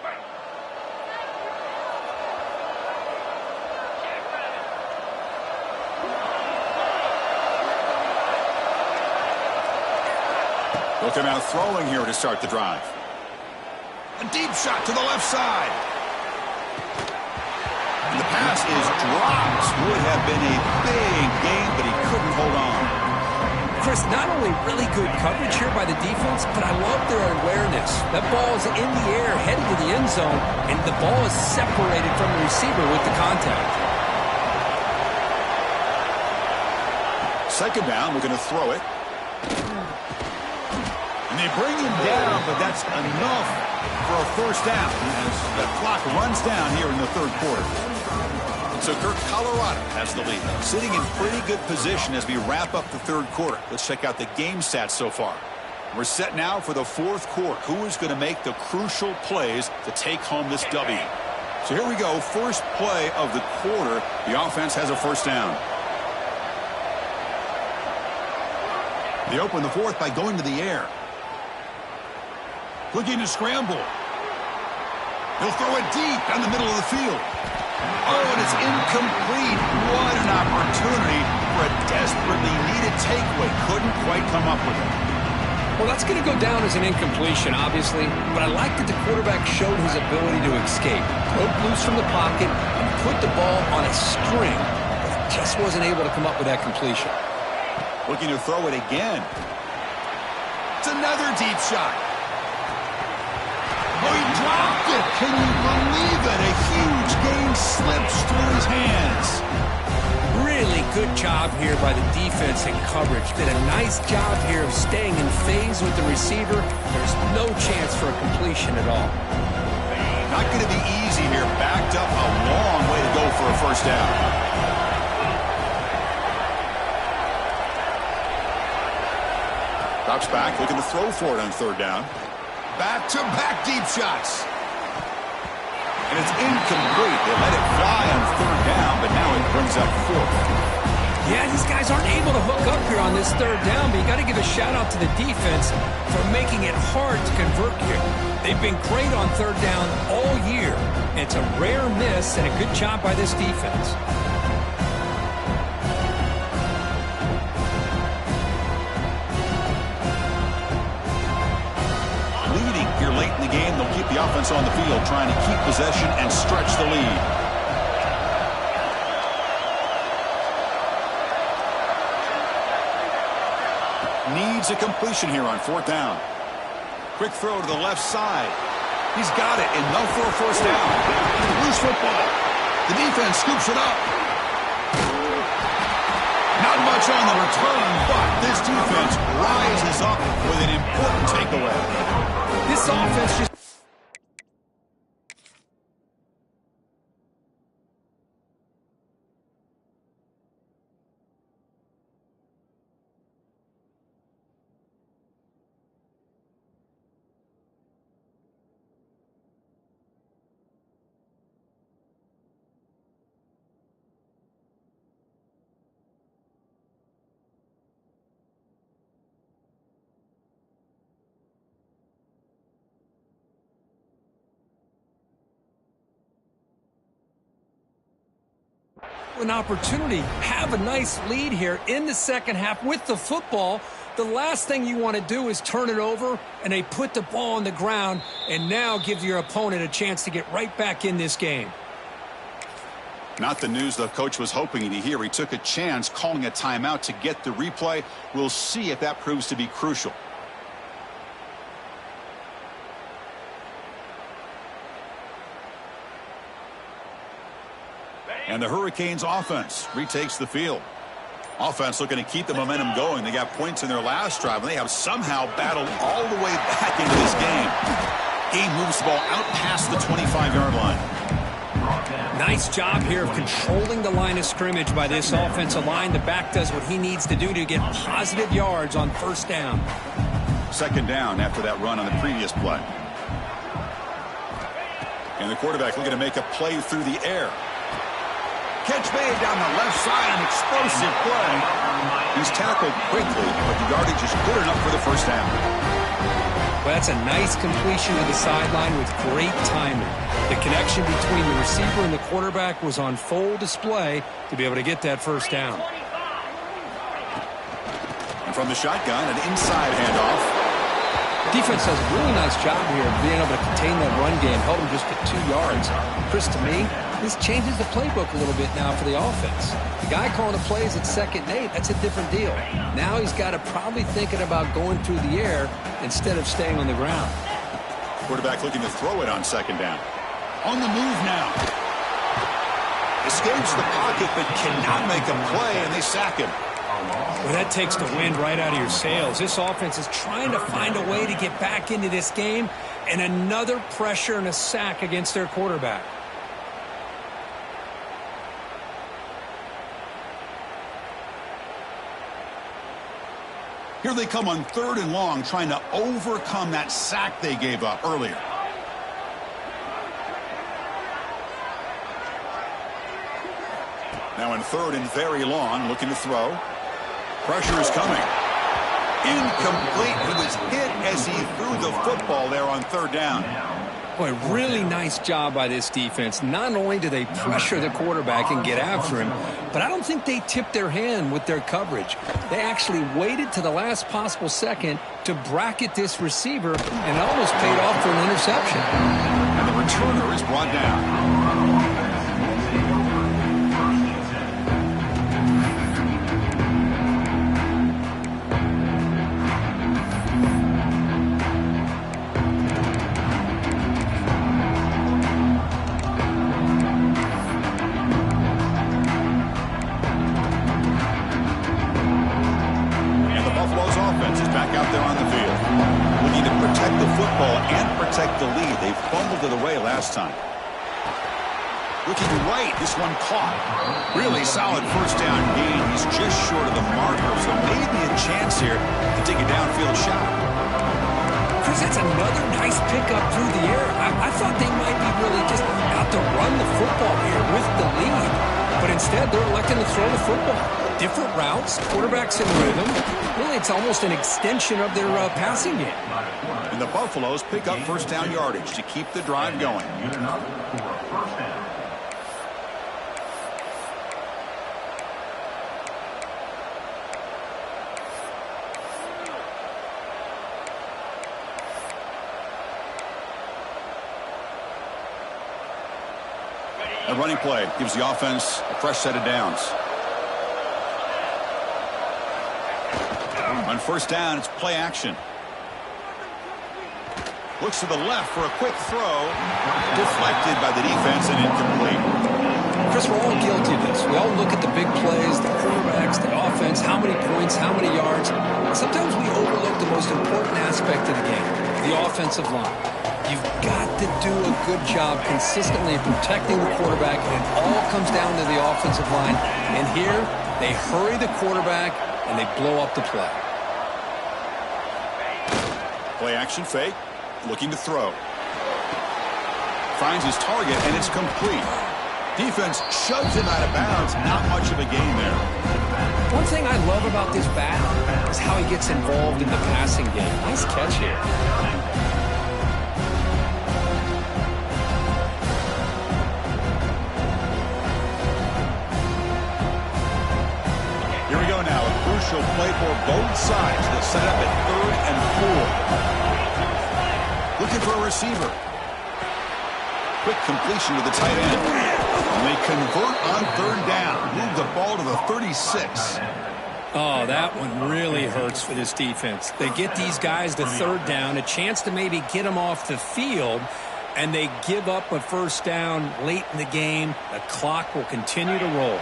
fight. Looking out throwing here to start the drive. A deep shot to the left side. And the pass is dropped. Would have been a big gain, but he couldn't hold on. Chris, not only really good coverage here by the defense, but I love their awareness. That ball is in the air, headed to the end zone, and the ball is separated from the receiver with the contact. Second down, we're going to throw it. And they bring him down, but that's enough for a first down as the clock runs down here in the third quarter. So Kirk, Colorado has the lead, sitting in pretty good position as we wrap up the third quarter. Let's check out the game stats so far. We're set now for the fourth quarter. Who is going to make the crucial plays to take home this W? So here we go. First play of the quarter. The offense has a first down. They open the fourth by going to the air. Looking to scramble. He'll throw it deep down the middle of the field. Oh, and it's incomplete. What an opportunity for a desperately needed takeaway. Couldn't quite come up with it. Well, that's going to go down as an incompletion, obviously, but I like that the quarterback showed his ability to escape. Broke loose from the pocket and put the ball on a string, but just wasn't able to come up with that completion. Looking to throw it again. It's another deep shot. Oh, he dropped it. Can you believe it? A huge gain slips through his hands. Really good job here by the defense in coverage. Did a nice job here of staying in phase with the receiver. There's no chance for a completion at all. Not going to be easy here. Backed up a long way to go for a first down. Drops back, looking to throw for it on third down. Back-to-back deep shots. And it's incomplete. They let it fly on third down, but now it brings up fourth. Yeah, these guys aren't able to hook up here on this third down, but you got to give a shout-out to the defense for making it hard to convert here. They've been great on third down all year. It's a rare miss and a good job by this defense. Late in the game, they'll keep the offense on the field, trying to keep possession and stretch the lead. Needs a completion here on fourth down. Quick throw to the left side. He's got it, enough for a first down. Loose football. The defense scoops it up. Not much on the return, but this defense rises up with an important takeaway. This offense just... an opportunity, have a nice lead here in the second half with the football. The last thing you want to do is turn it over, and they put the ball on the ground and now give your opponent a chance to get right back in this game. Not the news the coach was hoping to hear. He took a chance calling a timeout to get the replay. We'll see if that proves to be crucial. And the Hurricanes offense retakes the field. Offense looking to keep the momentum going. They got points in their last drive, and they have somehow battled all the way back into this game. Game moves the ball out past the 25-yard line. Nice job here of controlling the line of scrimmage by this offensive line. The back does what he needs to do to get positive yards on first down. Second down after that run on the previous play. And the quarterback looking to make a play through the air. Catch made down the left side, an explosive play. He's tackled quickly, but the yardage is good enough for the first down. Well, that's a nice completion to the sideline with great timing. The connection between the receiver and the quarterback was on full display to be able to get that first down. And from the shotgun, an inside handoff. Defense does a really nice job here of being able to contain that run game, held him just to 2 yards. Chris, to me, this changes the playbook a little bit now for the offense. The guy calling the plays at 2nd and 8, that's a different deal. Now he's got to probably thinking about going through the air instead of staying on the ground. Quarterback looking to throw it on 2nd down. On the move now. Escapes the pocket but cannot make a play, and they sack him. Well, that takes the wind right out of your sails. This offense is trying to find a way to get back into this game, and another pressure and a sack against their quarterback. Here they come on 3rd and long, trying to overcome that sack they gave up earlier. Now in 3rd and very long, looking to throw. Pressure is coming. Incomplete. He was hit as he threw the football there on 3rd down. Boy, really nice job by this defense. Not only do they pressure the quarterback and get after him, but I don't think they tipped their hand with their coverage. They actually waited to the last possible second to bracket this receiver, and it almost paid off for an interception. And the returner is brought down. The lead. They fumbled it away last time. Looking right, this one caught. Really solid first down gain. He's just short of the marker, so maybe a chance here to take a downfield shot. Chris, that's another nice pickup through the air. I thought they might be really just out to run the football here with the lead, but instead they're electing to throw the football. Different routes, quarterbacks in rhythm. Really, it's almost an extension of their passing game. And the Buffaloes pick up first down yardage to keep the drive going. A running play gives the offense a fresh set of downs. On first down, it's play action. Looks to the left for a quick throw. Deflected by the defense and incomplete. Chris, we're all guilty of this. We all look at the big plays, the quarterbacks, the offense, how many points, how many yards. Sometimes we overlook the most important aspect of the game, the offensive line. You've got to do a good job consistently protecting the quarterback, and it all comes down to the offensive line. And here, they hurry the quarterback, and they blow up the play. Play action fake. Looking to throw. Finds his target, and it's complete. Defense shoves him out of bounds. Not much of a gain there. One thing I love about this back is how he gets involved in the passing game. Nice catch here. Here we go now. A crucial play for both sides. They'll set up at 3rd and 4. Looking for a receiver. Quick completion to the tight end. And they convert on 3rd down. Move the ball to the 36. Oh, that one really hurts for this defense. They get these guys to 3rd down, a chance to maybe get them off the field, and they give up a first down late in the game. The clock will continue to roll.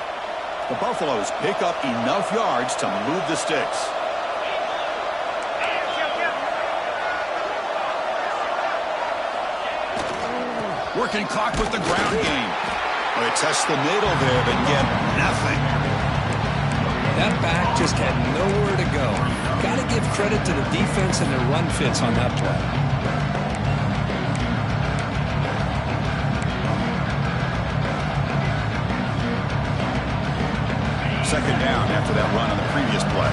The Buffaloes pick up enough yards to move the sticks. Working clock with the ground game. They test the middle there, but get nothing. That back just had nowhere to go. Got to give credit to the defense and their run fits on that play. Second down after that run on the previous play.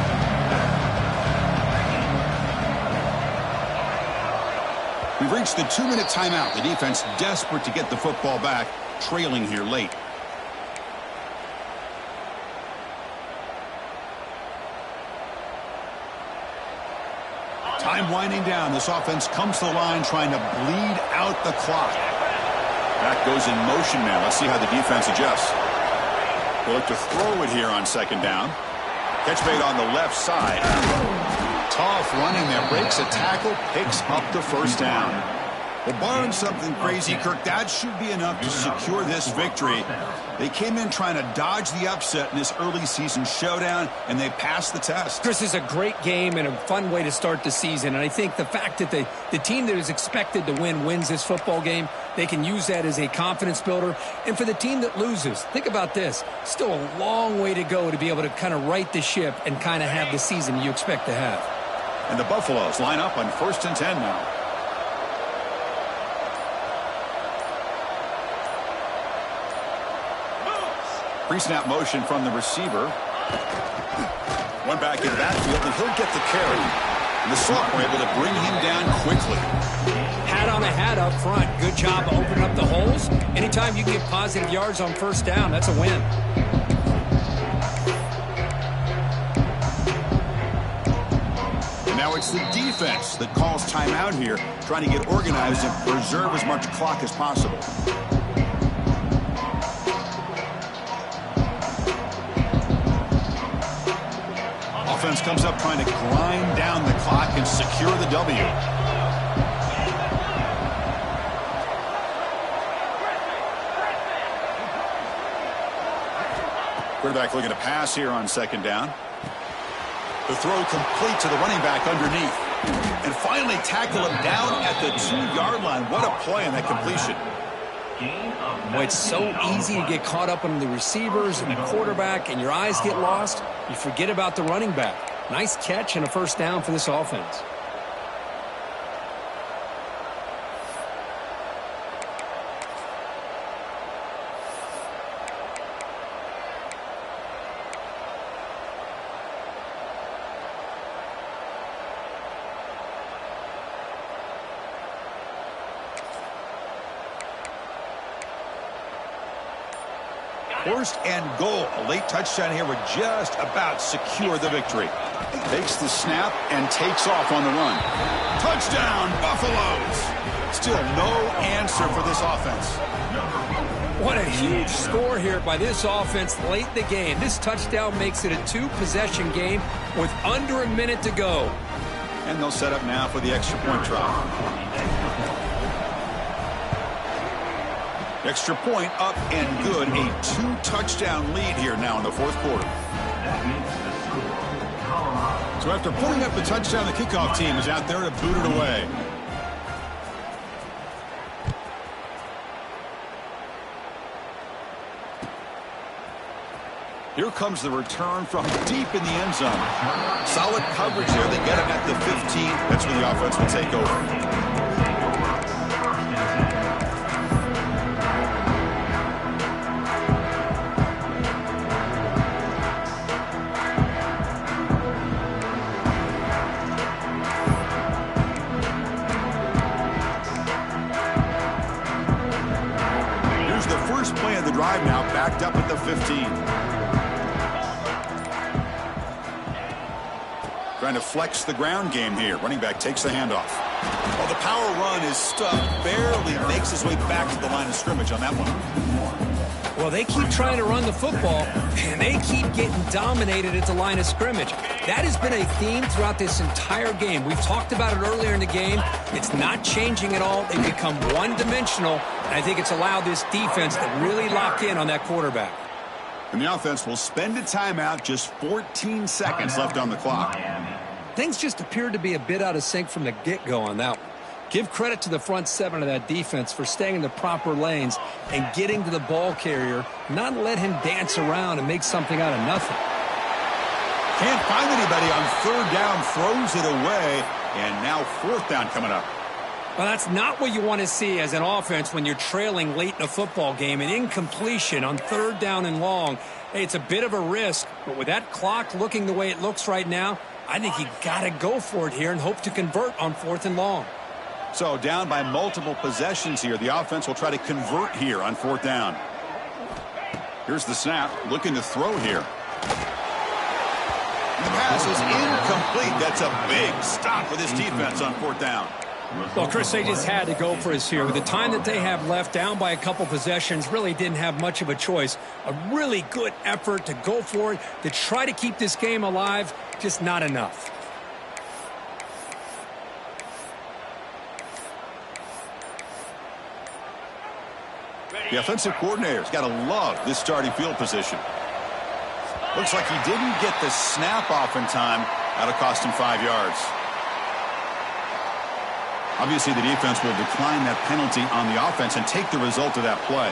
We've reached the 2-minute timeout. The defense desperate to get the football back, trailing here late. Time winding down. This offense comes to the line trying to bleed out the clock. That goes in motion now. Let's see how the defense adjusts. We'll look to throw it here on second down. Catch made on the left side. Tough running there. Breaks a tackle, picks up the first down. Well, barring something crazy, Kirk, that should be enough to secure this victory. They came in trying to dodge the upset in this early season showdown, and they passed the test. Chris, is a great game and a fun way to start the season. And I think the fact that the team that is expected to win wins this football game, they can use that as a confidence builder. And for the team that loses, think about this. Still a long way to go to be able to kind of right the ship and kind of have the season you expect to have. And the Buffaloes line up on 1st and 10 now. Pre-snap motion from the receiver. One back in the backfield, and he'll get the carry. And the sophomore able to bring him down quickly. Hat on a hat up front. Good job opening up the holes. Anytime you get positive yards on first down, that's a win. And now it's the defense that calls timeout here, trying to get organized and preserve as much clock as possible. Offense comes up trying to grind down the clock and secure the W. Quarterback looking to pass here on second down. The throw complete to the running back underneath. And finally tackle him down at the 2-yard line. What a play on that completion. Well, it's so easy to get caught up on the receivers and the quarterback, and your eyes get lost. You forget about the running back. Nice catch and a first down for this offense. First and goal. A late touchdown here would just about secure the victory. Takes the snap and takes off on the run. Touchdown, Buffaloes! Still no answer for this offense. What a huge score here by this offense late in the game. This touchdown makes it a 2-possession game with under a minute to go. And they'll set up now for the extra point try. Extra point up and good. A 2-touchdown lead here now in the fourth quarter. So after pulling up the touchdown, the kickoff team is out there to boot it away. Here comes the return from deep in the end zone. Solid coverage there. They get him at the 15. That's where the offense will take over. Play of the drive now, backed up at the 15. Trying to flex the ground game here. Running back takes the handoff. Well, the power run is stuffed. Barely makes his way back to the line of scrimmage on that one. Well, they keep trying to run the football, and they keep getting dominated at the line of scrimmage. That has been a theme throughout this entire game. We've talked about it earlier in the game. It's not changing at all. They've become one-dimensional, and I think it's allowed this defense to really lock in on that quarterback. And the offense will spend a timeout, just 14 seconds left on the clock. Things just appeared to be a bit out of sync from the get-go on that one. Give credit to the front seven of that defense for staying in the proper lanes and getting to the ball carrier, not let him dance around and make something out of nothing. Can't find anybody on third down, throws it away, and now fourth down coming up. Well, that's not what you want to see as an offense when you're trailing late in a football game. An incompletion on 3rd down and long. Hey, it's a bit of a risk, but with that clock looking the way it looks right now, I think you got to go for it here and hope to convert on 4th and long. So down by multiple possessions here. The offense will try to convert here on 4th down. Here's the snap, looking to throw here. The pass is incomplete. That's a big stop for this defense on 4th down. Well, Chris, they just had to go for us here. With the time that they have left, down by a couple possessions, really didn't have much of a choice. A really good effort to go for it, to try to keep this game alive, just not enough. The offensive coordinator's got to love this starting field position. Looks like he didn't get the snap off in time. That'll cost him 5 yards. Obviously, the defense will decline that penalty on the offense and take the result of that play.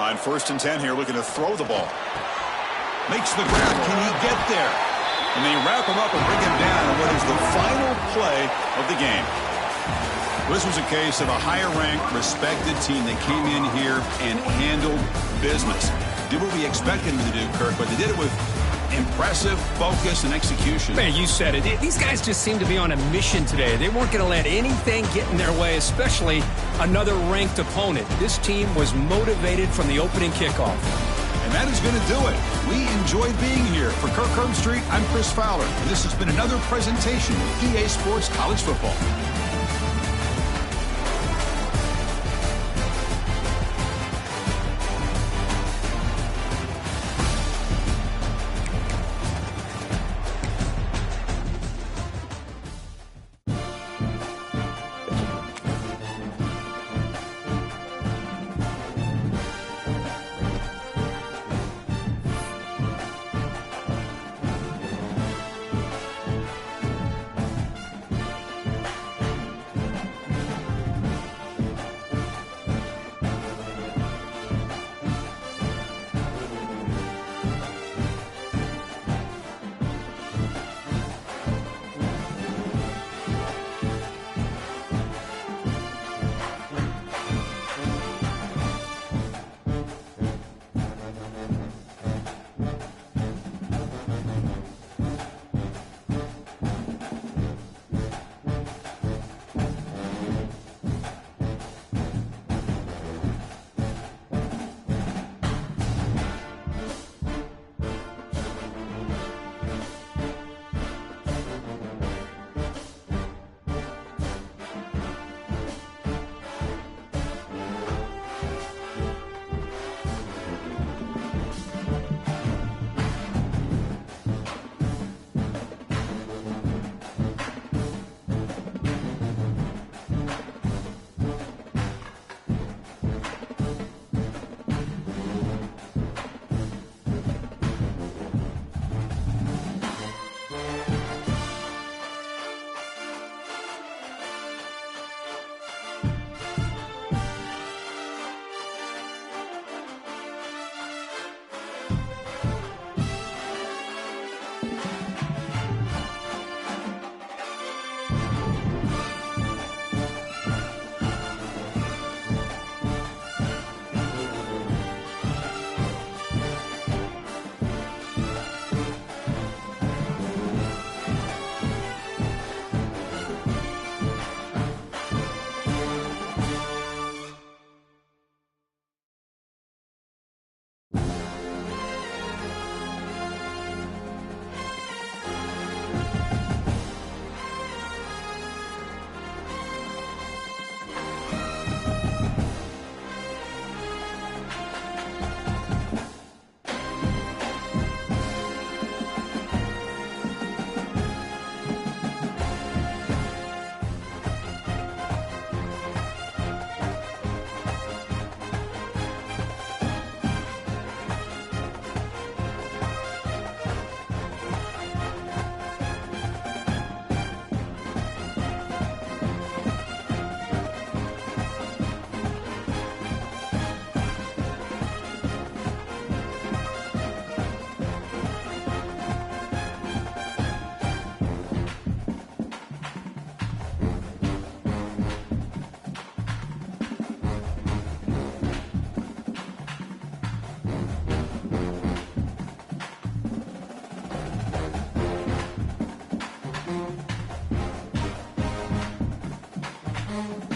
On 1st and 10 here, looking to throw the ball. Makes the grab. Can he get there? And they wrap him up and bring him down on what is the final play of the game. This was a case of a higher-ranked, respected team that came in here and handled business. Did what we expected them to do, Kirk, but they did it with impressive focus and execution. Man, you said it. These guys just seem to be on a mission today. They weren't going to let anything get in their way, especially another ranked opponent. This team was motivated from the opening kickoff. And that is going to do it. We enjoyed being here. For Kirk Herbstreit, I'm Chris Fowler. And this has been another presentation of EA Sports College Football. Bye.